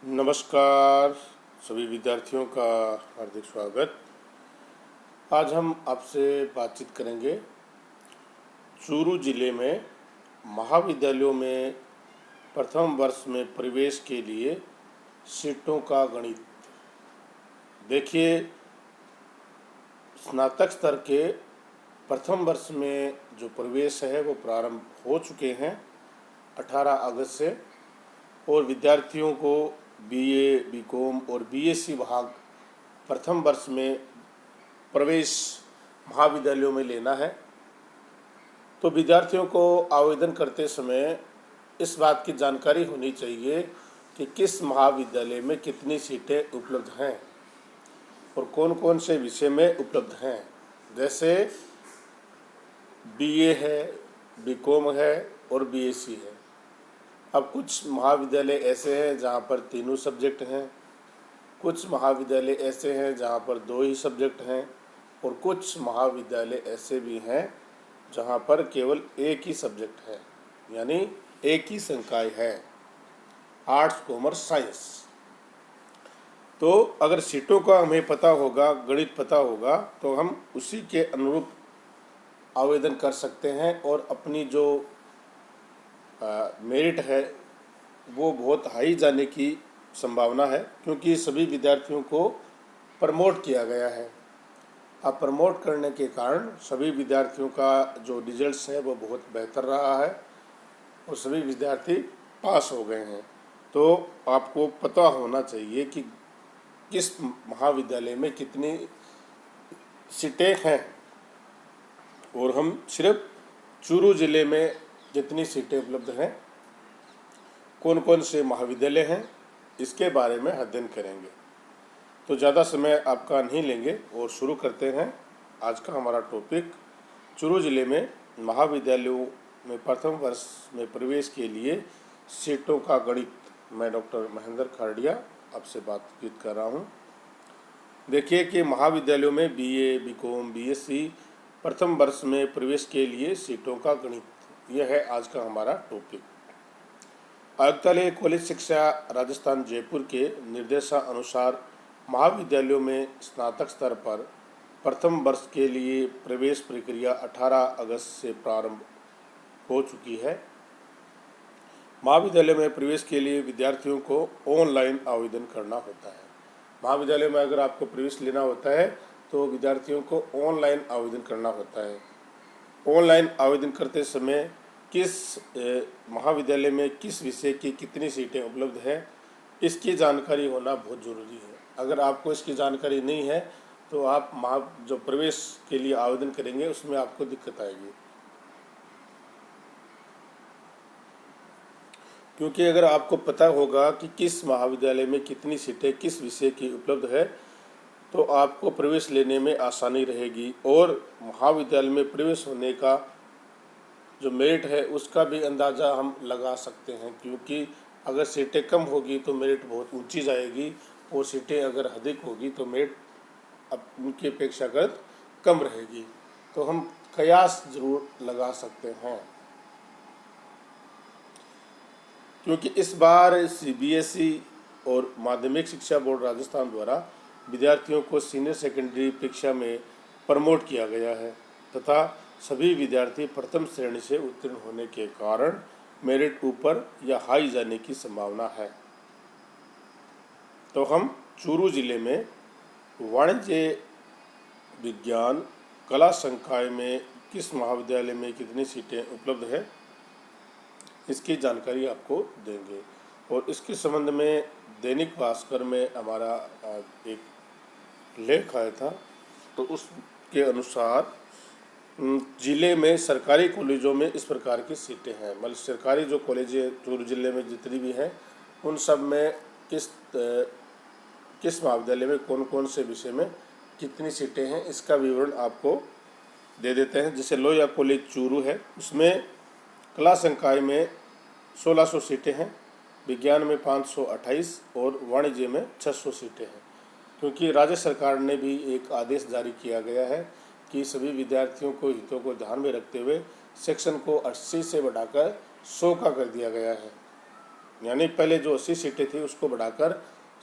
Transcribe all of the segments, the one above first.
नमस्कार सभी विद्यार्थियों का हार्दिक स्वागत। आज हम आपसे बातचीत करेंगे चूरू जिले में महाविद्यालयों में प्रथम वर्ष में प्रवेश के लिए सीटों का गणित। देखिए, स्नातक स्तर के प्रथम वर्ष में जो प्रवेश है वो प्रारंभ हो चुके हैं 18 अगस्त से, और विद्यार्थियों को बीए, बीकॉम और बीएससी भाग प्रथम वर्ष में प्रवेश महाविद्यालयों में लेना है। तो विद्यार्थियों को आवेदन करते समय इस बात की जानकारी होनी चाहिए कि किस महाविद्यालय में कितनी सीटें उपलब्ध हैं और कौन कौन से विषय में उपलब्ध हैं। जैसे बीए है, बीकॉम है और बीएससी है। अब कुछ महाविद्यालय ऐसे हैं जहाँ पर तीनों सब्जेक्ट हैं, कुछ महाविद्यालय ऐसे हैं जहाँ पर 2 ही सब्जेक्ट हैं, और कुछ महाविद्यालय ऐसे भी हैं जहाँ पर केवल एक ही सब्जेक्ट है, यानी एक ही संकाय है, आर्ट्स, कॉमर्स, साइंस। तो अगर सीटों का हमें पता होगा, गणित पता होगा, तो हम उसी के अनुरूप आवेदन कर सकते हैं और अपनी जो मेरिट है वो बहुत हाई जाने की संभावना है, क्योंकि सभी विद्यार्थियों को प्रमोट किया गया है। अब प्रमोट करने के कारण सभी विद्यार्थियों का जो रिजल्ट्स है वो बहुत बेहतर रहा है और सभी विद्यार्थी पास हो गए हैं। तो आपको पता होना चाहिए कि किस महाविद्यालय में कितनी सीटें हैं, और हम सिर्फ चूरू जिले में जितनी सीटें उपलब्ध हैं, कौन कौन से महाविद्यालय हैं, इसके बारे में अध्ययन करेंगे। तो ज़्यादा समय आपका नहीं लेंगे और शुरू करते हैं आज का हमारा टॉपिक। चूरू जिले में महाविद्यालयों में प्रथम वर्ष में प्रवेश के लिए सीटों का गणित। मैं डॉक्टर महेंद्र खारडिया आपसे बातचीत कर रहा हूँ। देखिए कि महाविद्यालयों में बीए, बीकॉम, बीएससी प्रथम वर्ष में प्रवेश के लिए सीटों का गणित, यह है आज का हमारा टॉपिक। आयुक्तालय कॉलेज शिक्षा राजस्थान जयपुर के निर्देशानुसार महाविद्यालयों में स्नातक स्तर पर प्रथम वर्ष के लिए प्रवेश प्रक्रिया 18 अगस्त से प्रारंभ हो चुकी है। महाविद्यालय में प्रवेश के लिए विद्यार्थियों को ऑनलाइन आवेदन करना होता है। महाविद्यालय में अगर आपको प्रवेश लेना होता है तो विद्यार्थियों को ऑनलाइन आवेदन करना होता है। ऑनलाइन आवेदन करते समय किस महाविद्यालय में किस विषय की कितनी सीटें उपलब्ध हैं, इसकी जानकारी होना बहुत ज़रूरी है। अगर आपको इसकी जानकारी नहीं है तो आप जो प्रवेश के लिए आवेदन करेंगे उसमें आपको दिक्कत आएगी, क्योंकि अगर आपको पता होगा कि किस महाविद्यालय में कितनी सीटें किस विषय की उपलब्ध है तो आपको प्रवेश लेने में आसानी रहेगी, और महाविद्यालय में प्रवेश होने का जो मेरिट है उसका भी अंदाज़ा हम लगा सकते हैं, क्योंकि अगर सीटें कम होगी तो मेरिट बहुत ऊंची जाएगी, और सीटें अगर अधिक होगी तो मेरिट अब उनकी अपेक्षाकृत कम रहेगी। तो हम कयास ज़रूर लगा सकते हैं, क्योंकि इस बार सीबीएसई और माध्यमिक शिक्षा बोर्ड राजस्थान द्वारा विद्यार्थियों को सीनियर सेकेंडरी परीक्षा में प्रमोट किया गया है तथा सभी विद्यार्थी प्रथम श्रेणी से उत्तीर्ण होने के कारण मेरिट ऊपर या हाई जाने की संभावना है। तो हम चूरू जिले में वाणिज्य विज्ञान कला संकाय में किस महाविद्यालय में कितनी सीटें उपलब्ध है इसकी जानकारी आपको देंगे। और इसके संबंध में दैनिक भास्कर में हमारा एक लेख आया था, तो उसके अनुसार जिले में सरकारी कॉलेजों में इस प्रकार की सीटें हैं। मतलब सरकारी जो कॉलेज चूरू जिले में जितनी भी हैं उन सब में किस महाविद्यालय में कौन कौन से विषय में कितनी सीटें हैं इसका विवरण आपको दे देते हैं। जैसे लोहिया कॉलेज चूरू है, उसमें कला संकाय में 1600 सीटें हैं, विज्ञान में 528 और वाणिज्य में 600 सीटें हैं। क्योंकि राज्य सरकार ने भी एक आदेश जारी किया गया है कि सभी विद्यार्थियों को हितों को ध्यान में रखते हुए सेक्शन को 80 से बढ़ाकर 100 का कर दिया गया है। यानी पहले जो 80 सीटें थी उसको बढ़ाकर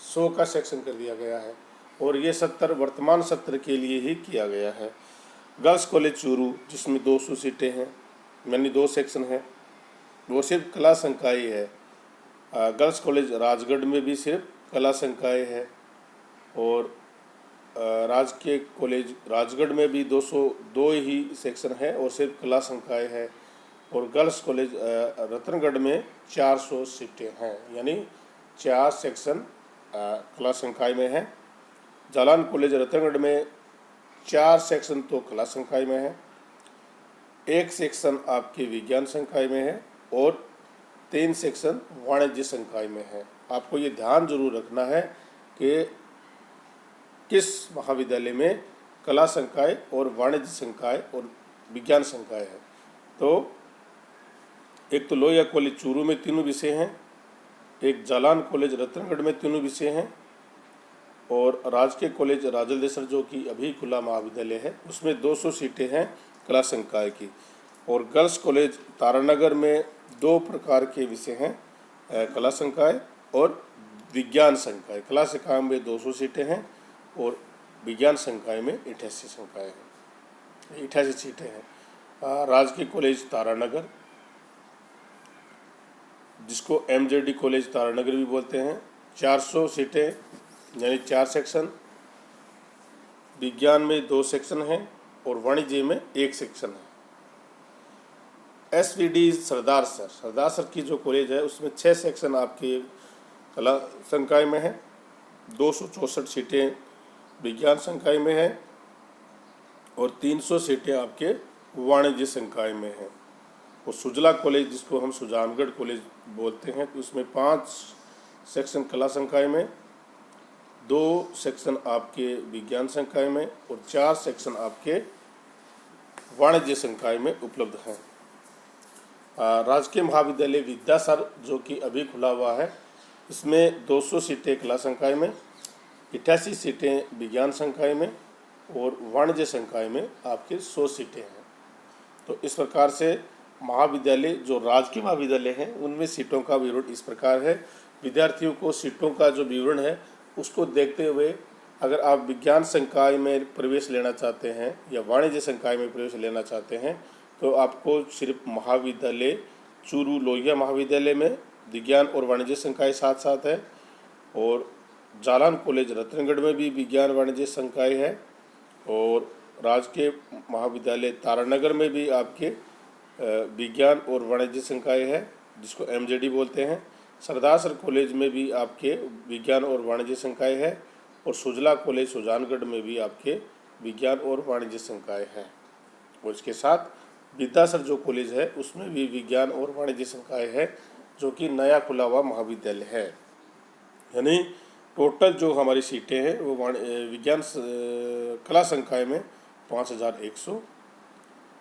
100 का सेक्शन कर दिया गया है और ये 70 वर्तमान सत्र के लिए ही किया गया है। गर्ल्स कॉलेज चूरू जिसमें 200 सीटें हैं, यानी 2 सेक्शन हैं, वो सिर्फ कला संकाय है। गर्ल्स कॉलेज राजगढ़ में भी सिर्फ कला संकाय है और राजकीय कॉलेज राजगढ़ में भी 202 ही सेक्शन है और सिर्फ कला संकाय है। और गर्ल्स कॉलेज रतनगढ़ में 400 सीटें हैं, यानी 4 सेक्शन कला संकाय में है। जालान कॉलेज रतनगढ़ में 4 सेक्शन तो कला संकाय में है, 1 सेक्शन आपके विज्ञान संकाय में है और 3 सेक्शन वाणिज्य संकाय में है। आपको ये ध्यान जरूर रखना है कि किस महाविद्यालय में कला संकाय और वाणिज्य संकाय और विज्ञान संकाय है। तो एक तो लोहिया कॉलेज चूरू में 3 विषय हैं, एक जालान कॉलेज रतनगढ़ में 3 विषय हैं और राजकीय कॉलेज राजलदेसर जो कि अभी खुला महाविद्यालय है उसमें 200 सीटें हैं कला संकाय की। और गर्ल्स कॉलेज तारानगर में 2 प्रकार के विषय हैं, कला संकाय और विज्ञान संकाय। कला संकाय में 200 सीटें हैं और विज्ञान संकाय में 88 संकाय हैं, 88 सीटें हैं। राजकीय कॉलेज तारानगर जिसको MJD कॉलेज तारानगर भी बोलते हैं, 400 सीटें यानी 4 सेक्शन, विज्ञान में 2 सेक्शन हैं और वाणिज्य में 1 सेक्शन है। SVD सरदार सर की जो कॉलेज है उसमें 6 सेक्शन आपके कला संकाय में है, 264 सीटें विज्ञान संकाय में है और 300 सीटें आपके वाणिज्य संकाय में है। और सुजला कॉलेज जिसको हम सुजानगढ़ कॉलेज बोलते हैं उसमें 5 सेक्शन कला संकाय में, 2 सेक्शन आपके विज्ञान संकाय में और 4 सेक्शन आपके वाणिज्य संकाय में उपलब्ध हैं। राजकीय महाविद्यालय विद्यासागर जो कि अभी खुला हुआ है इसमें 200 सीटें कला संकाय में, 88 सीटें विज्ञान संकाय में और वाणिज्य संकाय में आपके 100 सीटें हैं। तो इस प्रकार से महाविद्यालय जो राजकीय महाविद्यालय हैं उनमें सीटों का विवरण इस प्रकार है। विद्यार्थियों को सीटों का जो विवरण है उसको देखते हुए अगर आप विज्ञान संकाय में प्रवेश लेना चाहते हैं या वाणिज्य संकाय में प्रवेश लेना चाहते हैं तो आपको सिर्फ महाविद्यालय चूरू लोहिया महाविद्यालय में विज्ञान और वाणिज्य संकाय साथ साथ है और जालान कॉलेज रतनगढ़ में भी विज्ञान वाणिज्य संकाय है और राजकीय महाविद्यालय तारानगर में भी आपके विज्ञान और वाणिज्य संकाय है जिसको MJD बोलते हैं। सरदार सर कॉलेज में भी आपके विज्ञान और वाणिज्य संकाय है और सुजला कॉलेज सुजानगढ़ में भी आपके विज्ञान और वाणिज्य संकाय है। और इसके साथ विद्यासर जो कॉलेज है उसमें भी विज्ञान और वाणिज्य संकाय है जो कि नया खुला हुआ महाविद्यालय है। यानी टोटल जो हमारी सीटें हैं वो विज्ञान कला संकाय में 5100,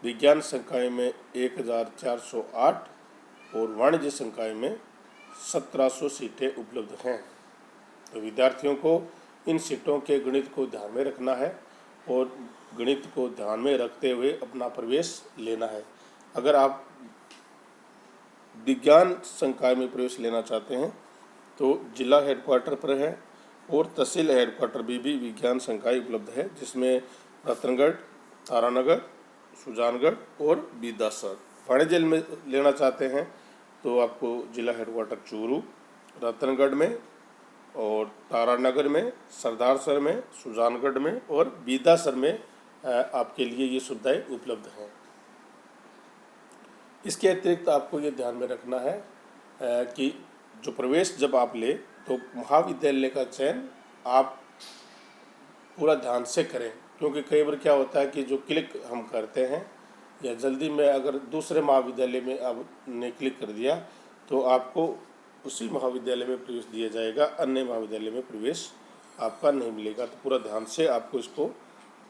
विज्ञान संकाय में 1408 और वाणिज्य संकाय में 1700 सीटें उपलब्ध हैं। तो विद्यार्थियों को इन सीटों के गणित को ध्यान में रखना है और गणित को ध्यान में रखते हुए अपना प्रवेश लेना है। अगर आप विज्ञान संकाय में प्रवेश लेना चाहते हैं तो जिला हेडक्वार्टर पर है और तहसील हेडक्वार्टर भी विज्ञान संकाय उपलब्ध है जिसमें रतनगढ़, तारानगर, सुजानगढ़ और विद्यासागर। वाणिज्य में लेना चाहते हैं तो आपको जिला हेडक्वार्टर चूरू, रतनगढ़ में और तारानगर में, सरदारसर में, सुजानगढ़ में और विद्यासागर में आपके लिए ये सुविधाएं उपलब्ध हैं। इसके अतिरिक्त आपको ये ध्यान में रखना है कि जो प्रवेश जब आप ले तो महाविद्यालय का चयन आप पूरा ध्यान से करें, क्योंकि कई बार क्या होता है कि जो क्लिक हम करते हैं या जल्दी में अगर दूसरे महाविद्यालय में आपने क्लिक कर दिया तो आपको उसी महाविद्यालय में प्रवेश दिया जाएगा, अन्य महाविद्यालय में प्रवेश आपका नहीं मिलेगा। तो पूरा ध्यान से आपको इसको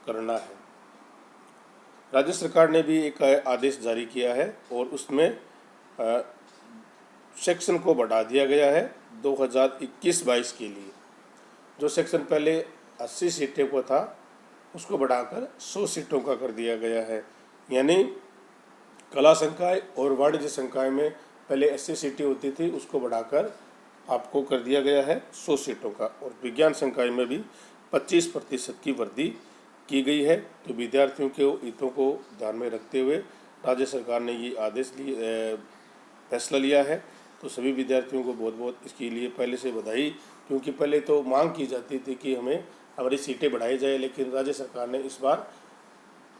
करना है। राज्य सरकार ने भी एक आदेश जारी किया है और उसमें सेक्शन को बढ़ा दिया गया है 2021-22 के लिए। जो सेक्शन पहले 80 सीटें को था उसको बढ़ाकर 100 सीटों का कर दिया गया है। यानी कला संकाय और वाणिज्य संकाय में पहले 80 सीटें होती थी उसको बढ़ाकर आपको कर दिया गया है 100 सीटों का, और विज्ञान संकाय में भी 25% की वृद्धि की गई है। तो विद्यार्थियों के हितों को ध्यान में रखते हुए राज्य सरकार ने ये फैसला लिया है। तो सभी विद्यार्थियों को बहुत बहुत इसके लिए पहले से बधाई, क्योंकि पहले तो मांग की जाती थी कि हमारी सीटें बढ़ाई जाए, लेकिन राज्य सरकार ने इस बार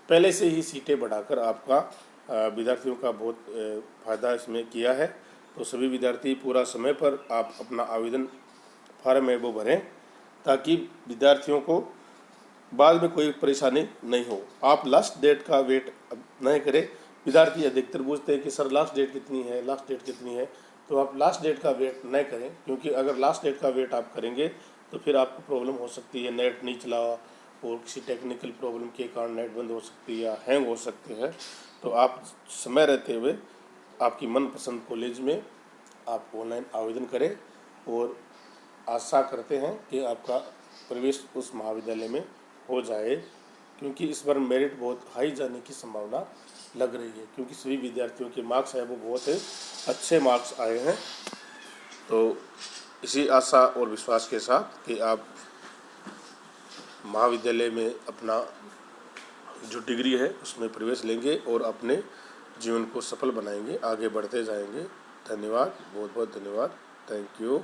पहले से ही सीटें बढ़ाकर आपका विद्यार्थियों का बहुत फ़ायदा इसमें किया है। तो सभी विद्यार्थी पूरा समय पर आप अपना आवेदन फार्म है वो भरें, ताकि विद्यार्थियों को बाद में कोई परेशानी नहीं हो। आप लास्ट डेट का वेट नहीं करें। विद्यार्थी अधिकतर पूछते हैं कि सर लास्ट डेट कितनी है, लास्ट डेट कितनी है। तो आप लास्ट डेट का वेट नहीं करें, क्योंकि अगर लास्ट डेट का वेट आप करेंगे तो फिर आपको प्रॉब्लम हो सकती है, नेट नहीं चला और किसी टेक्निकल प्रॉब्लम के कारण नेट बंद हो सकती है या हैंग हो सकते हैं। तो आप समय रहते हुए आपकी मनपसंद कॉलेज में आप ऑनलाइन आवेदन करें, और आशा करते हैं कि आपका प्रवेश उस महाविद्यालय में हो जाए, क्योंकि इस बार मेरिट बहुत हाई जाने की संभावना लग रही है, क्योंकि सभी विद्यार्थियों के मार्क्स है वो बहुत अच्छे मार्क्स आए हैं। तो इसी आशा और विश्वास के साथ कि आप महाविद्यालय में अपना जो डिग्री है उसमें प्रवेश लेंगे और अपने जीवन को सफल बनाएंगे, आगे बढ़ते जाएंगे। धन्यवाद, बहुत बहुत धन्यवाद। Thank you.